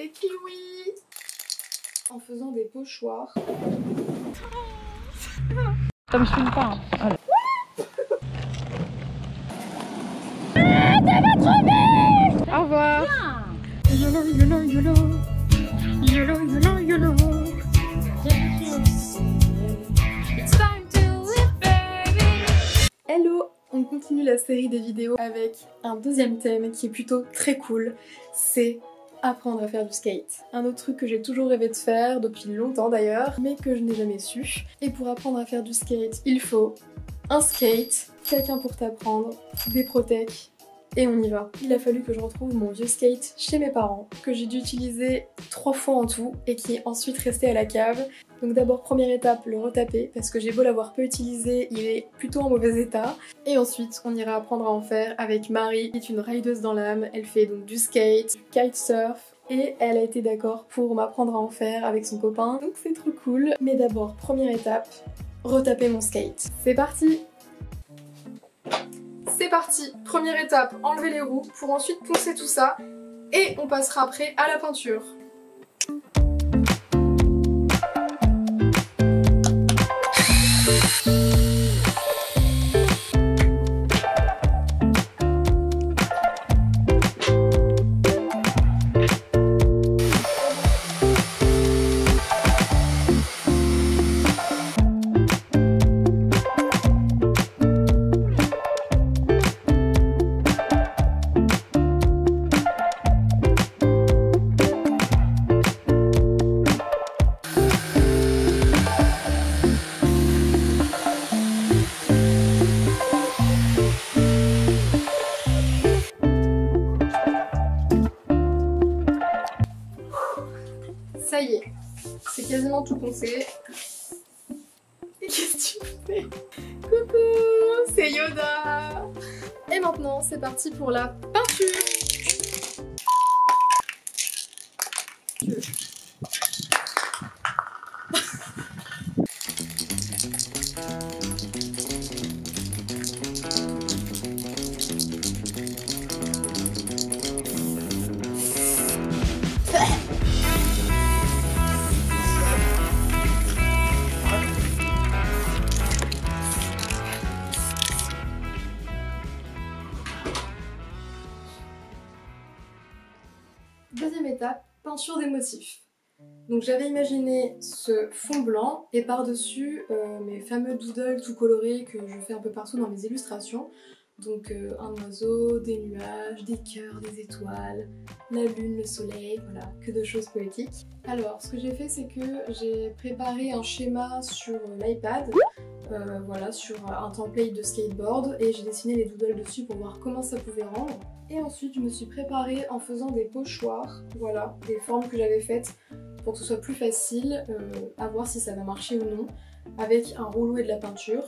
des kiwis en faisant des pochoirs. Ça me filme pas. Allez. Au revoir. YOLO, YOLO, YOLO. YOLO, YOLO, YOLO. Hello, on continue la série des vidéos avec un deuxième thème qui est plutôt très cool, c'est apprendre à faire du skate. Un autre truc que j'ai toujours rêvé de faire, depuis longtemps d'ailleurs, mais que je n'ai jamais su. Et pour apprendre à faire du skate, il faut un skate, quelqu'un pour t'apprendre, des protèques, et on y va. Il a fallu que je retrouve mon vieux skate chez mes parents, que j'ai dû utiliser 3 fois en tout, et qui est ensuite resté à la cave. Donc d'abord, première étape, le retaper, parce que j'ai beau l'avoir peu utilisé, il est plutôt en mauvais état. Et ensuite, on ira apprendre à en faire avec Marie, qui est une rideuse dans l'âme. Elle fait donc du skate, du kitesurf, et elle a été d'accord pour m'apprendre à en faire avec son copain. Donc c'est trop cool. Mais d'abord, première étape, retaper mon skate. C'est parti! C'est parti! Première étape, enlever les roues, pour ensuite poncer tout ça, et on passera après à la peinture. Ça y est, c'est quasiment tout poncé. Et qu'est-ce que tu fais? Coucou, c'est Yoda. Et maintenant, c'est parti pour la peinture. Deuxième étape, peinture des motifs. Donc j'avais imaginé ce fond blanc et par-dessus mes fameux doodles tout colorés que je fais un peu partout dans mes illustrations. Donc un oiseau, des nuages, des cœurs, des étoiles, la lune, le soleil, voilà, que de choses poétiques. Alors ce que j'ai fait, c'est que j'ai préparé un schéma sur l'iPad, voilà, sur un template de skateboard, et j'ai dessiné les doodles dessus pour voir comment ça pouvait rendre. Et ensuite je me suis préparée en faisant des pochoirs, voilà, des formes que j'avais faites pour que ce soit plus facile à voir si ça va marcher ou non, avec un rouleau et de la peinture,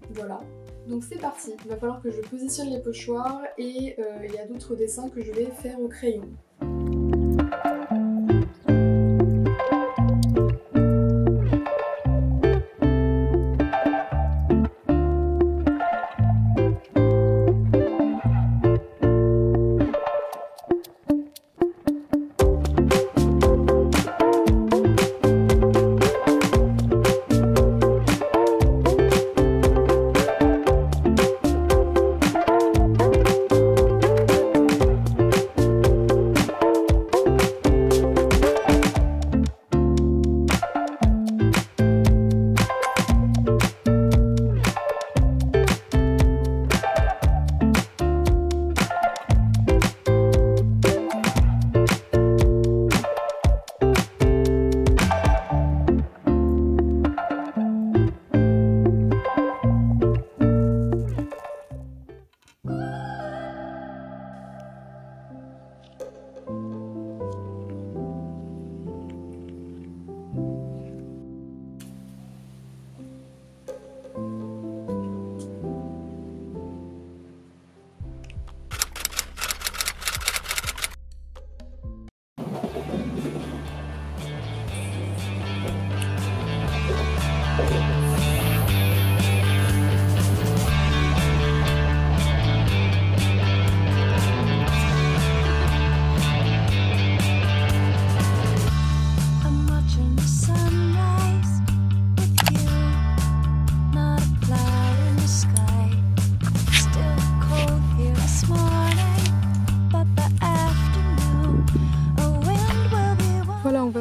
voilà. Donc c'est parti, il va falloir que je positionne les pochoirs et il y a d'autres dessins que je vais faire au crayon.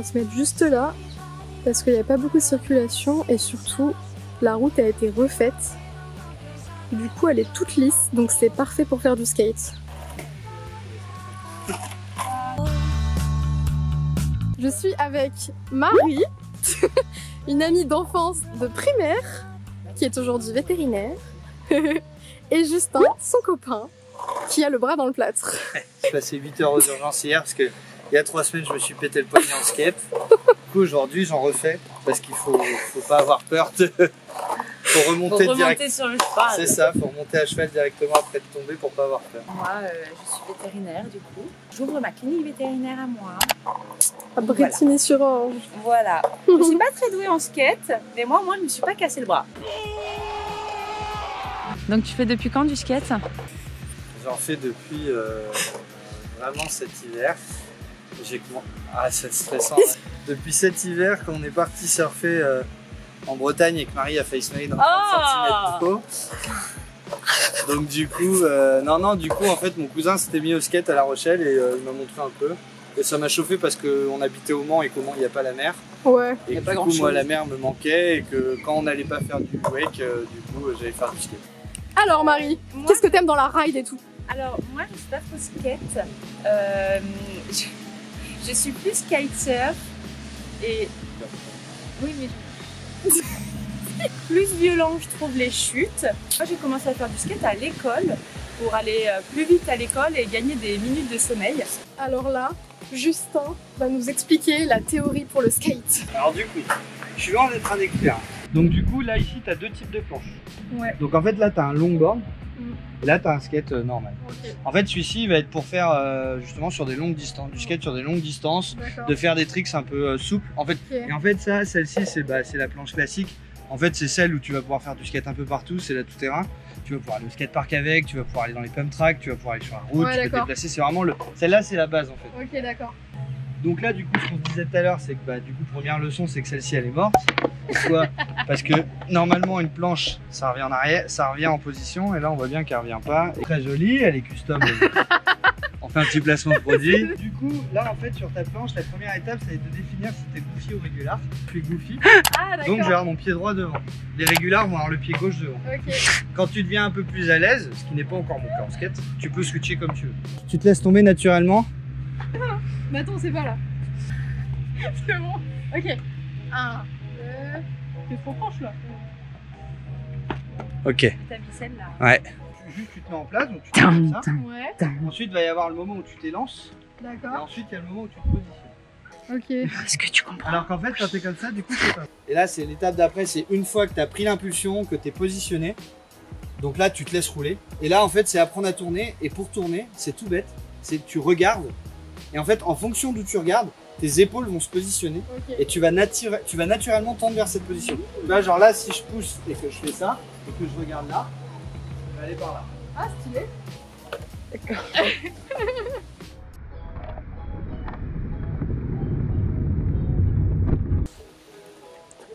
va se mettre juste là parce qu'il n'y a pas beaucoup de circulation et surtout la route a été refaite. Du coup elle est toute lisse donc c'est parfait pour faire du skate. Je suis avec Marie, une amie d'enfance de primaire qui est aujourd'hui vétérinaire et Justin, son copain, qui a le bras dans le plâtre. J'ai passé 8 heures aux urgences hier parce que il y a 3 semaines je me suis pété le poignet en skate. Du coup aujourd'hui j'en refais parce qu'il faut pas avoir peur de... Faut remonter sur le cheval. C'est ça, faut remonter à cheval directement après de tomber pour pas avoir peur. Moi je suis vétérinaire du coup. J'ouvre ma clinique vétérinaire à moi. À Brétigny-sur-Orge. Voilà. Je suis pas très douée en skate, mais moi je me suis pas cassé le bras. Donc tu fais depuis quand du skate? J'en fais depuis vraiment cet hiver. Ah c'est stressant. Ouais. Depuis cet hiver quand on est parti surfer en Bretagne et que Marie a failli se noyer dans 30 cm d'eau. Donc du coup, du coup en fait mon cousin s'était mis au skate à La Rochelle et il m'a montré un peu. Et ça m'a chauffé parce qu'on habitait au Mans et qu'au Mans il n'y a pas la mer. Ouais. Et que, du coup moi la mer me manquait et que quand on n'allait pas faire du wake, du coup j'allais faire du skate. Alors Marie, qu'est-ce que t'aimes dans la ride et tout? Alors moi je suis pas trop skate. Je suis plus kitesurf et... Oui mais... plus violent je trouve les chutes. Moi j'ai commencé à faire du skate à l'école pour aller plus vite à l'école et gagner des minutes de sommeil. Alors là, Justin va nous expliquer la théorie pour le skate. Alors du coup, je suis loin d'être un expert. Donc du coup là ici tu as 2 types de planches. Ouais. Donc en fait là tu as un longboard et là tu as un skate normal. Okay. En fait celui-ci va être pour faire justement sur des longues distances, du skate sur des longues distances, de faire des tricks un peu souples. En fait, okay. Et en fait celle-ci c'est la planche classique. En fait c'est celle où tu vas pouvoir faire du skate un peu partout, c'est la tout-terrain. Tu vas pouvoir aller au skatepark avec, tu vas pouvoir aller dans les pump tracks, tu vas pouvoir aller sur la route, tu peux te déplacer, c'est vraiment celle-là c'est la base en fait. Ok d'accord. Donc là du coup ce qu'on se disait tout à l'heure c'est que du coup première leçon c'est que celle-ci elle est morte. Pourquoi? Parce que normalement une planche ça revient en arrière, ça revient en position et là on voit bien qu'elle revient pas. Et très jolie, elle est custom. On fait un petit placement de produit. Du coup là en fait sur ta planche la première étape c'est de définir si t'es goofy ou régular. Je suis goofy. Ah, donc je vais avoir mon pied droit devant. Les régulars vont avoir le pied gauche devant. Okay. Quand tu deviens un peu plus à l'aise, ce qui n'est pas encore mon cas en skate, tu peux switcher comme tu veux. Tu te laisses tomber naturellement. Mais attends, c'est pas là. C'est bon. Ok. 1, 2. T'es trop proche là. Ok. T'as mis celle-là. Ouais. Juste tu te mets en place, donc tu te mets comme ça. Ouais. Ensuite il va y avoir le moment où tu t'élances. D'accord. Et ensuite il y a le moment où tu te positionnes. Ok. Est-ce que tu comprends? Alors qu'en fait quand t'es comme ça, du coup c'est pas. Et là c'est l'étape d'après, c'est une fois que t'as pris l'impulsion, que t'es positionné. Donc là tu te laisses rouler. Et là en fait c'est apprendre à tourner. Et pour tourner, c'est tout bête. C'est que tu regardes. Et en fait en fonction d'où tu regardes, tes épaules vont se positionner. Okay. Et tu vas naturellement tendre vers cette position. Tu vois, genre là si je pousse et que je fais ça, et que je regarde là, je vais aller par là. Ah stylé. D'accord.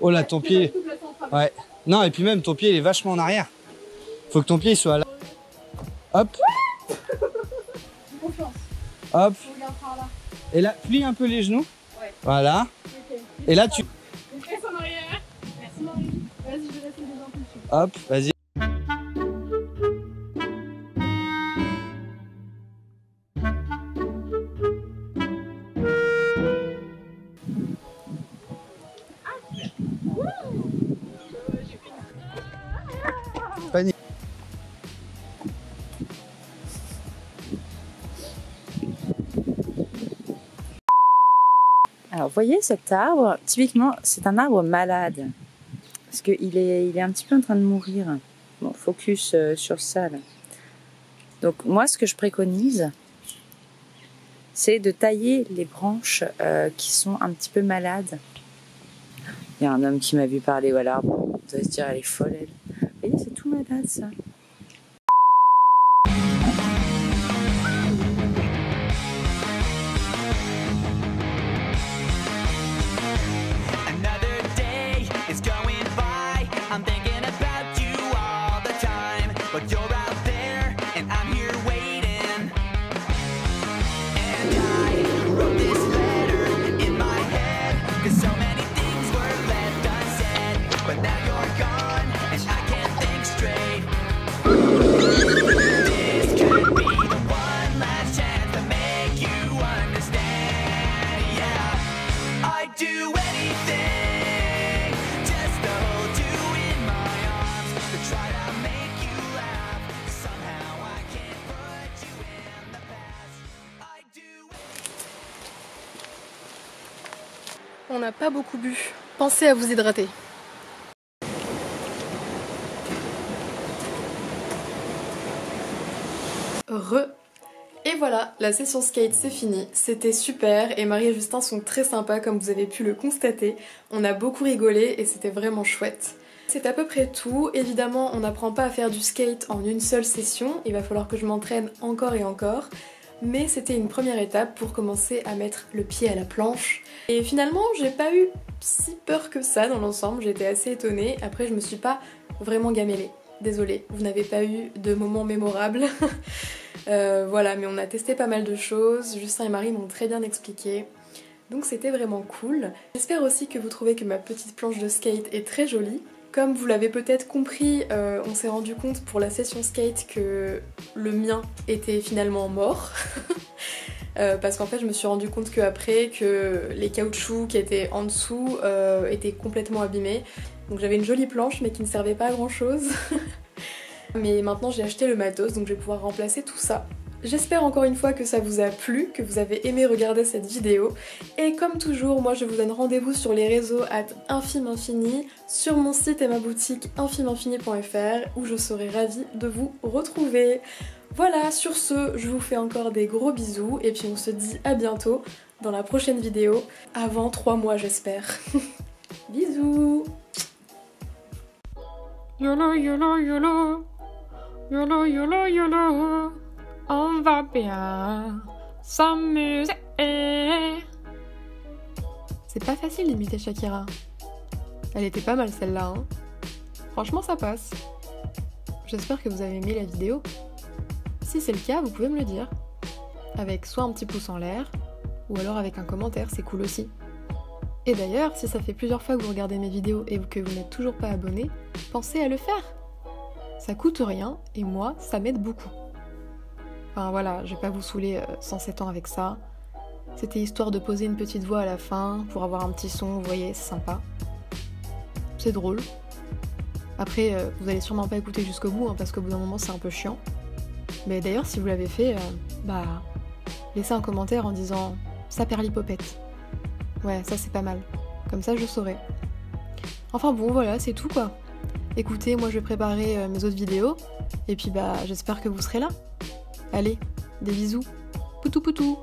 Oh là, ton pied. Ouais. Non, et puis même ton pied il est vachement en arrière. Faut que ton pied soit là. Hop. Confiance. Hop. Regarde par là. Et là, plie un peu les genoux. Ouais. Voilà. Okay. Et là tu. Donc reste en arrière. Merci Marie. Vas-y, je vais laisser des impulsions. Hop, vas-y. Panique. Alors, vous voyez cet arbre, typiquement, c'est un arbre malade. Parce qu'il est un petit peu en train de mourir. Bon, focus sur ça, là. Donc, moi, ce que je préconise, c'est de tailler les branches qui sont un petit peu malades. Il y a un homme qui m'a vu parler à l'arbre. On doit se dire, elle est folle, elle. Vous voyez, c'est tout malade, ça. On n'a pas beaucoup bu. Pensez à vous hydrater. Et voilà, la session skate c'est fini, c'était super et Marie et Justin sont très sympas comme vous avez pu le constater. On a beaucoup rigolé et c'était vraiment chouette. C'est à peu près tout, évidemment on n'apprend pas à faire du skate en une seule session, il va falloir que je m'entraîne encore et encore. Mais c'était une première étape pour commencer à mettre le pied à la planche. Et finalement j'ai pas eu si peur que ça dans l'ensemble, j'étais assez étonnée, après je me suis pas vraiment gamellée. Désolée, vous n'avez pas eu de moment mémorable. Voilà, mais on a testé pas mal de choses, Justin et Marie m'ont très bien expliqué. Donc c'était vraiment cool. J'espère aussi que vous trouvez que ma petite planche de skate est très jolie. Comme vous l'avez peut-être compris, on s'est rendu compte pour la session skate que le mien était finalement mort. Parce qu'en fait je me suis rendu compte qu'après que les caoutchoucs qui étaient en dessous étaient complètement abîmés. Donc j'avais une jolie planche mais qui ne servait pas à grand chose. Mais maintenant j'ai acheté le matos donc je vais pouvoir remplacer tout ça. J'espère encore une fois que ça vous a plu, que vous avez aimé regarder cette vidéo. Et comme toujours, moi je vous donne rendez-vous sur les réseaux @infimeInfini, sur mon site et ma boutique infiminfini.fr où je serai ravie de vous retrouver. Voilà, sur ce, je vous fais encore des gros bisous et puis on se dit à bientôt dans la prochaine vidéo, avant 3 mois j'espère. Bisous. YOLO YOLO YOLO YOLO YOLO YOLO, on va bien s'amuser. C'est pas facile d'imiter Shakira. Elle était pas mal celle-là, hein. Franchement ça passe. J'espère que vous avez aimé la vidéo. Si c'est le cas, vous pouvez me le dire. Avec soit un petit pouce en l'air, ou alors avec un commentaire, c'est cool aussi. Et d'ailleurs, si ça fait plusieurs fois que vous regardez mes vidéos et que vous n'êtes toujours pas abonné, pensez à le faire. Ça coûte rien et moi, ça m'aide beaucoup. Enfin voilà, je vais pas vous saouler 107 ans avec ça. C'était histoire de poser une petite voix à la fin pour avoir un petit son, vous voyez, c'est sympa. C'est drôle. Après, vous allez sûrement pas écouter jusqu'au bout hein, parce qu'au bout d'un moment c'est un peu chiant. Mais d'ailleurs, si vous l'avez fait, laissez un commentaire en disant « ça perlipopette ». Ouais, ça c'est pas mal. Comme ça je saurai. Enfin bon, voilà, c'est tout quoi. Écoutez, moi je vais préparer mes autres vidéos. Et puis j'espère que vous serez là. Allez, des bisous. Poutou poutou.